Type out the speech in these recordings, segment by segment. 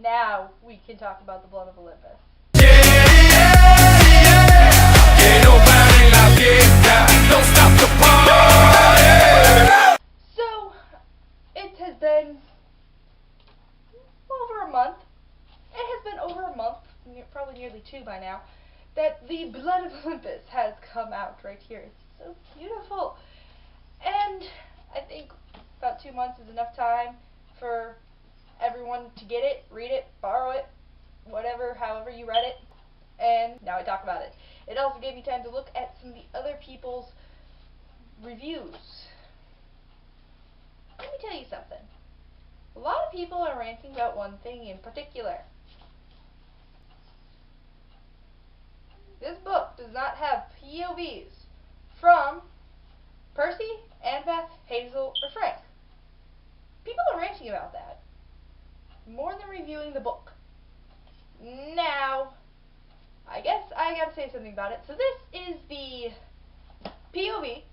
Now we can talk about the Blood of Olympus. So, it has been over a month. It has been over a month, probably nearly 2 by now, that the Blood of Olympus has come out right here. It's so beautiful. And I think about 2 months is enough time for everyone to get it, read it, borrow it, whatever, however you read it. And now I talk about it. It also gave me time to look at some of the other people's reviews. Let me tell you something. A lot of people are ranting about one thing in particular. This book does not have POVs from Percy, Annabeth, Hazel, or Frank. People are ranting about that more than reviewing the book. Now, I guess I gotta say something about it. So this is the POV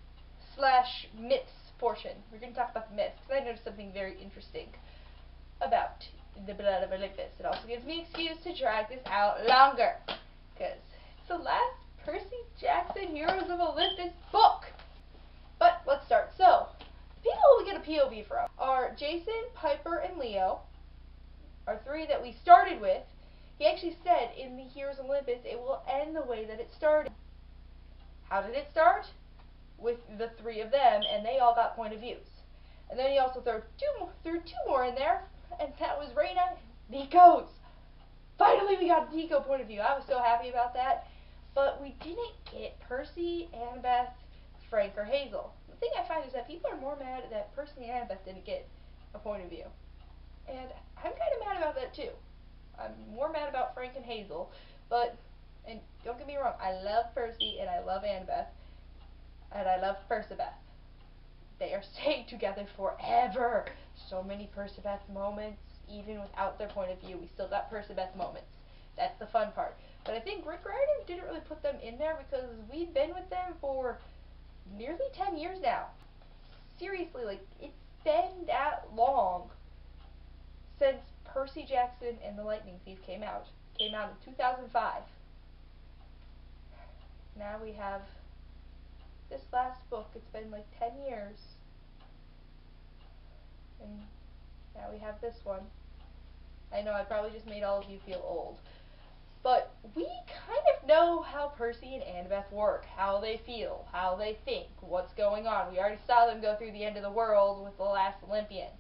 / myths portion. We're gonna talk about the myths because I noticed something very interesting about the Blood of Olympus. It also gives me an excuse to drag this out longer because it's the last Percy Jackson Heroes of Olympus book. But let's start. So, the people we get a POV from are Jason, Piper, and Leo. Are 3 that we started with. He actually said in the Heroes of Olympus it will end the way that it started. How did it start? With the 3 of them, and they all got point of views. And then he also threw two more in there, and that was Raina and Nico's. Finally we got a Nico point of view. I was so happy about that. But we didn't get Percy, Annabeth, Frank, or Hazel. The thing I find is that people are more mad that Percy and Annabeth didn't get a point of view. And I'm kind of mad about that too. I'm more mad about Frank and Hazel, and don't get me wrong, I love Percy and I love Annabeth, and I love Percabeth. They are staying together forever. So many Percabeth moments, even without their point of view, we still got Percabeth moments. That's the fun part. But I think Rick Riordan didn't really put them in there because we've been with them for nearly 10 years now. Seriously, like, it's been that long since Percy Jackson and the Lightning Thief came out in 2005. Now we have this last book. It's been like 10 years. And now we have this one. I know I probably just made all of you feel old. But we kind of know how Percy and Annabeth work, how they feel, how they think, what's going on. We already saw them go through the end of the world with the last Olympian.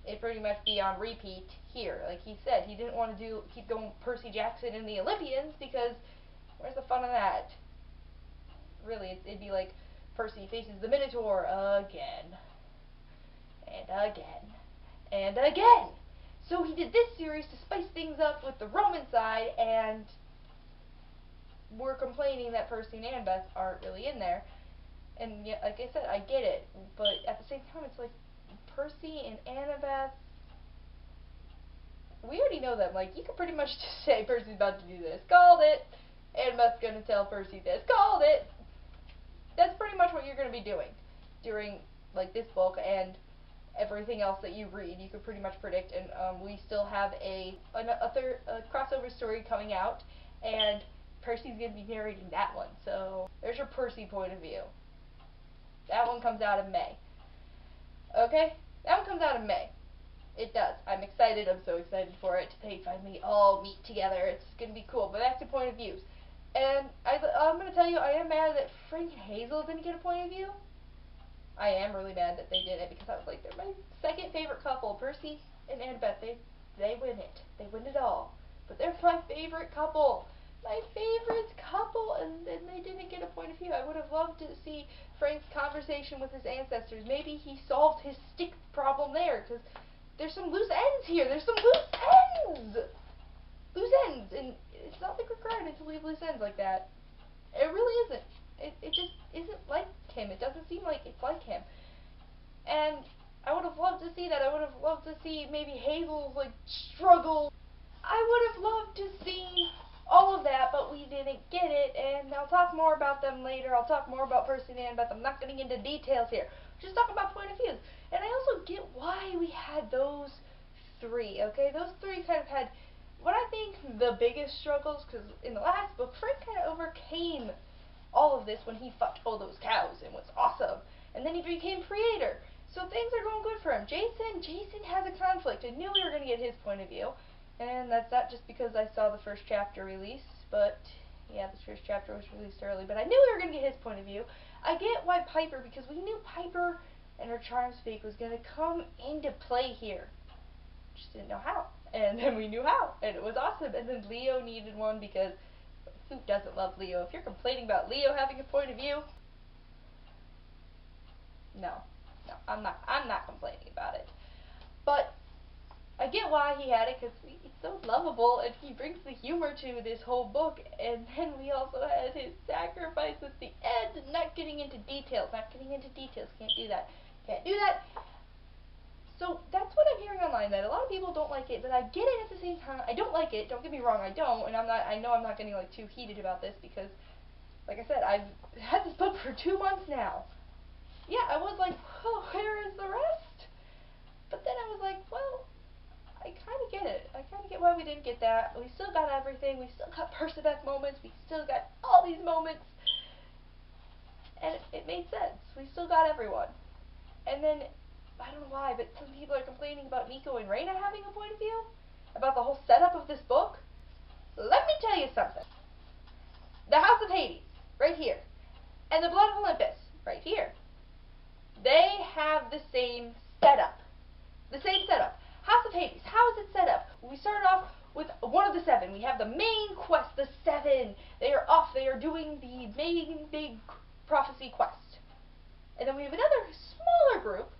It'd pretty much be on repeat here. Like he said, he didn't want to keep going Percy Jackson and the Olympians because where's the fun of that? Really, it'd be like Percy faces the Minotaur again, and again, and again. So he did this series to spice things up with the Roman side, and we're complaining that Percy and Annabeth aren't really in there. And yeah, like I said, I get it, but at the same time, it's like Percy and Annabeth, we already know them. Like, you could pretty much just say Percy's about to do this, called it. Annabeth's gonna tell Percy this, called it. That's pretty much what you're gonna be doing during like this book and everything else that you read. You could pretty much predict. And we still have a crossover story coming out, and Percy's gonna be narrating that one. So there's your Percy point of view. That one comes out in May. Okay? That one comes out in May. It does. I'm excited. I'm so excited for it. They finally all meet together. It's going to be cool. But that's the point of views. And I'm going to tell you, I am mad that Frank and Hazel didn't get a point of view. I am really mad that they didn't because I was like, they're my second favorite couple. Percy and Annabeth, they win it. They win it all. But they're my favorite couple. My favorite couple, and they didn't get a point of view. I would have loved to see Frank's conversation with his ancestors. Maybe he solved his stick problem there, because there's some loose ends here. There's some loose ends! Loose ends! And it's not like Rick Riordan to leave loose ends like that. It really isn't. It just isn't like him. It doesn't seem like it's like him. And I would have loved to see that. I would have loved to see maybe Hazel's, like, struggle. I would have loved to see all of that, but we didn't get it, and I'll talk more about them later. I'll talk more about Percy and Annabeth. I'm not getting into details here. Just talk about point of views. And I also get why we had those three, okay? Those three kind of had what I think the biggest struggles, because in the last book, Frank kind of overcame all of this when he fucked all those cows and was awesome. And then he became creator. So things are going good for him. Jason has a conflict. I knew we were going to get his point of view. And that's not just because I saw the first chapter release, but yeah, the first chapter was released early. But I knew we were going to get his point of view. I get why Piper, because we knew Piper and her charm speak was going to come into play here. Just didn't know how. And then we knew how. And it was awesome. And then Leo needed one because who doesn't love Leo? If you're complaining about Leo having a point of view, no, I'm not complaining about it. But I get why he had it, because he's so lovable and he brings the humor to this whole book. And then we also had his sacrifice at the end, and not getting into details. Can't do that. So that's what I'm hearing online, that a lot of people don't like it, but I get it at the same time. I don't like it, don't get me wrong, I don't, and I know I'm not getting like too heated about this, because like I said, I've had this book for 2 months now. Yeah, I was like, oh, where is the rest? But then I was like, well, I kind of get it. I kind of get why we didn't get that. We still got everything. We still got Percy moments. We still got all these moments. And it made sense. We still got everyone. And then, I don't know why, but some people are complaining about Nico and Reyna having a point of view? About the whole setup of this book? Let me tell you something. The House of Hades, right here, and the Blood of Olympus, right here, they have the same setup. House of Hades, how is it set up? We start off with one of the 7. We have the main quest, the 7. They are off. They are doing the main big prophecy quest. And then we have another smaller group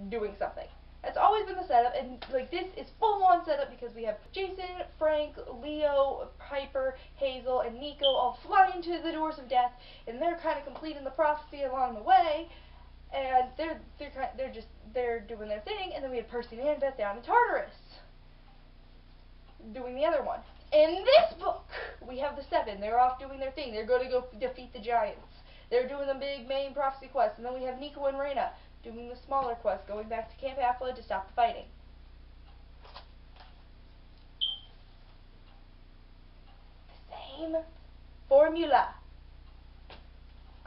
doing something. That's always been the setup, and like this is full-on setup because we have Jason, Frank, Leo, Piper, Hazel, and Nico all flying to the doors of death, and they're kind of completing the prophecy along the way. And they're doing their thing, and then we have Percy and Annabeth down in Tartarus doing the other one. In this book, we have the 7. They're off doing their thing. They're going to go defeat the giants. They're doing the big main prophecy quest, and then we have Nico and Reyna doing the smaller quest, going back to Camp Athlid to stop the fighting. Same formula.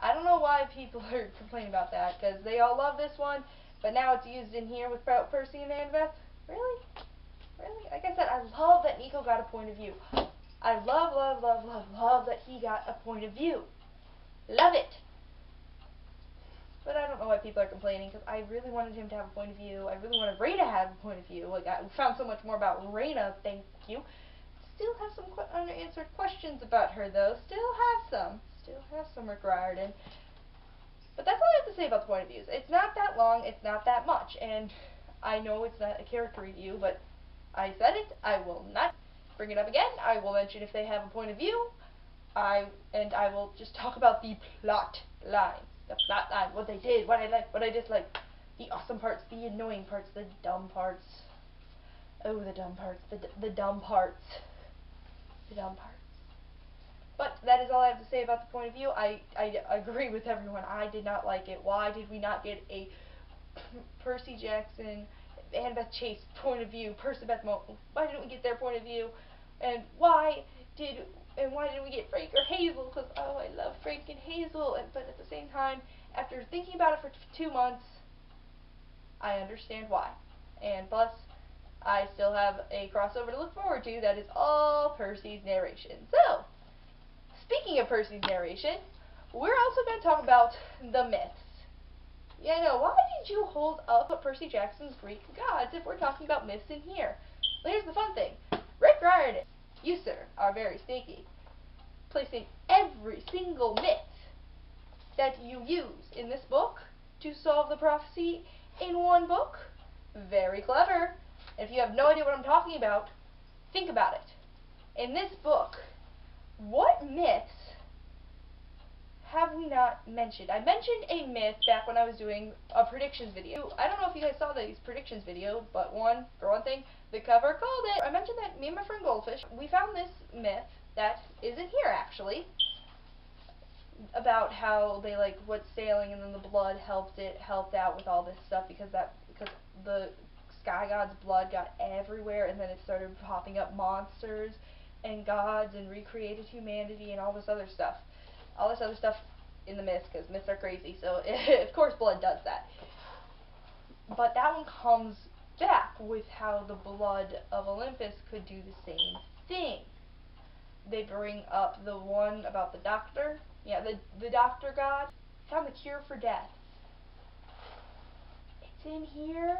I don't know why people are complaining about that, because they all love this one, but now it's used in here with Percy and Annabeth. Really? Really? Like I said, I love that Nico got a point of view. I love that he got a point of view. Love it! But I don't know why people are complaining, because I really wanted him to have a point of view. I really wanted Reyna to have a point of view. Like, I found so much more about Reyna, thank you. Still have some unanswered questions about her, though. Still have some regard. But that's all I have to say about the point of views. It's not that long, it's not that much, and I know it's not a character review, but I said it. I will not bring it up again. I will mention if they have a point of view. I will just talk about the plot line. What they did, what I liked, what I disliked, the awesome parts, the annoying parts, the dumb parts. Oh, the dumb parts, the dumb parts. The dumb parts. But that is all I have to say about the point of view. I agree with everyone. I did not like it. Why did we not get a Percy Jackson, Annabeth Chase point of view, Percibeth moment? Why didn't we get their point of view? And why didn't we get Frank or Hazel? Because, oh, I love Frank and Hazel. But at the same time, after thinking about it for 2 months, I understand why. And plus, I still have a crossover to look forward to that is all Percy's narration. So, speaking of Percy's narration, we're also going to talk about the myths. Yeah, no, why did you hold up Percy Jackson's Greek gods if we're talking about myths in here? Well, here's the fun thing. Rick Riordan, you, sir, are very sneaky, placing every single myth that you use in this book to solve the prophecy in one book. Very clever. If you have no idea what I'm talking about, think about it. In this book, what myths have we not mentioned? I mentioned a myth back when I was doing a predictions video. I don't know if you guys saw these predictions video, but for one thing, the cover called it. I mentioned that me and my friend Goldfish, we found this myth that isn't here actually, about how they went sailing and then the blood helped out with all this stuff because the sky god's blood got everywhere, and then it started popping up monsters and gods and recreated humanity and all this other stuff. All this other stuff in the myths, because myths are crazy, so of course blood does that. But that one comes back with how the Blood of Olympus could do the same thing. They bring up the one about the doctor. Yeah, the doctor god found the cure for death. It's in here,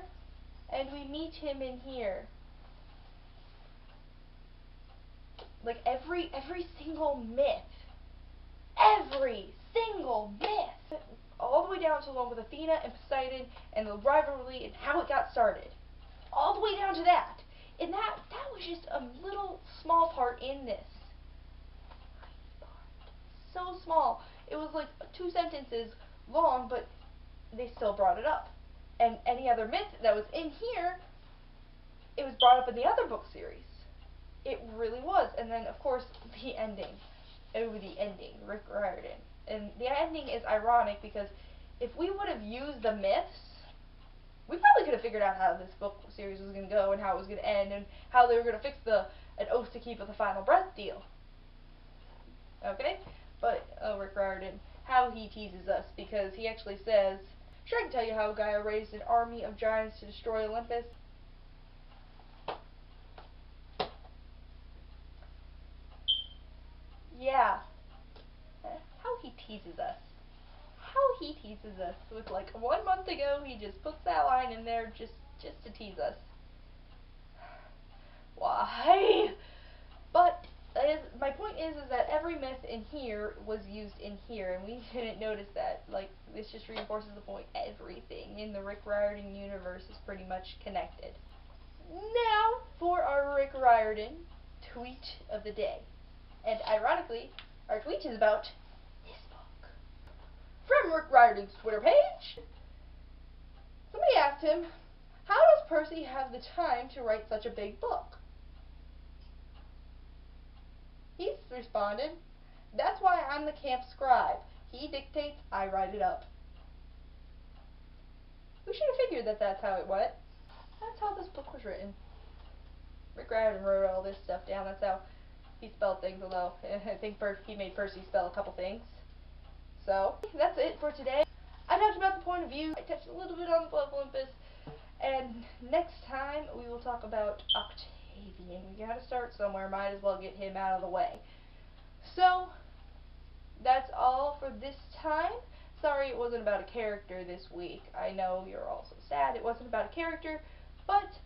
and we meet him in here. Like every single myth, all the way down to the one with Athena and Poseidon and the rivalry and how it got started, all the way down to that. And that was just a little small part in this. So small. It was like 2 sentences long, but they still brought it up. And any other myth that was in here, it was brought up in the other book series. It really was. And then, of course, the ending. Rick Riordan. And the ending is ironic because if we would have used the myths, we probably could have figured out how this book series was going to go and how it was going to end and how they were going to fix an oath to keep with the final breath deal. Okay? But, Rick Riordan, how he teases us, because he actually says, sure, I can tell you how Gaia raised an army of giants to destroy Olympus. Yeah. How he teases us. With like 1 month ago, he just puts that line in there just to tease us. Why? But my point is that every myth in here was used in here, and we didn't notice that. Like, this just reinforces the point. Everything in the Rick Riordan universe is pretty much connected. Now for our Rick Riordan tweet of the day. And ironically, our tweet is about this book. From Rick Riordan's Twitter page, somebody asked him, how does Percy have the time to write such a big book? He's responded, that's why I'm the camp scribe. He dictates, I write it up. We should have figured that that's how it went. That's how this book was written. Rick Riordan wrote all this stuff down. That's how he spelled things, although I think he made Percy spell a couple things. So, that's it for today. I talked about the point of view. I touched a little bit on the Blood of Olympus. And next time, we will talk about Octavian. We gotta start somewhere. Might as well get him out of the way. So, that's all for this time. Sorry it wasn't about a character this week. I know you're all so sad it wasn't about a character, but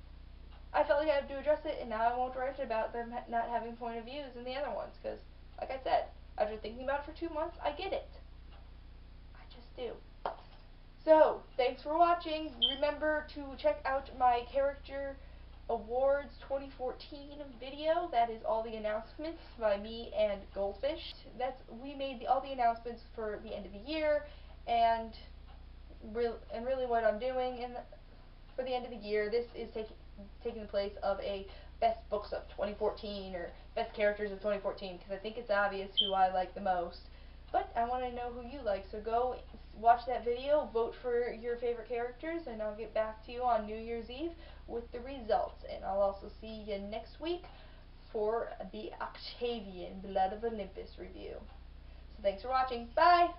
I felt like I had to address it, and now I won't write about them not having point of views in the other ones, because, like I said, after thinking about it for 2 months, I get it. I just do. So, thanks for watching. Remember to check out my Character Awards 2014 video. That is all the announcements by me and Goldfish. We made all the announcements for the end of the year, and really what I'm doing for the end of the year, this is taking the place of a Best Books of 2014 or Best Characters of 2014, because I think it's obvious who I like the most. But I want to know who you like, so go watch that video, vote for your favorite characters, and I'll get back to you on New Year's Eve with the results. And I'll also see you next week for the Octavian Blood of Olympus review. So thanks for watching. Bye!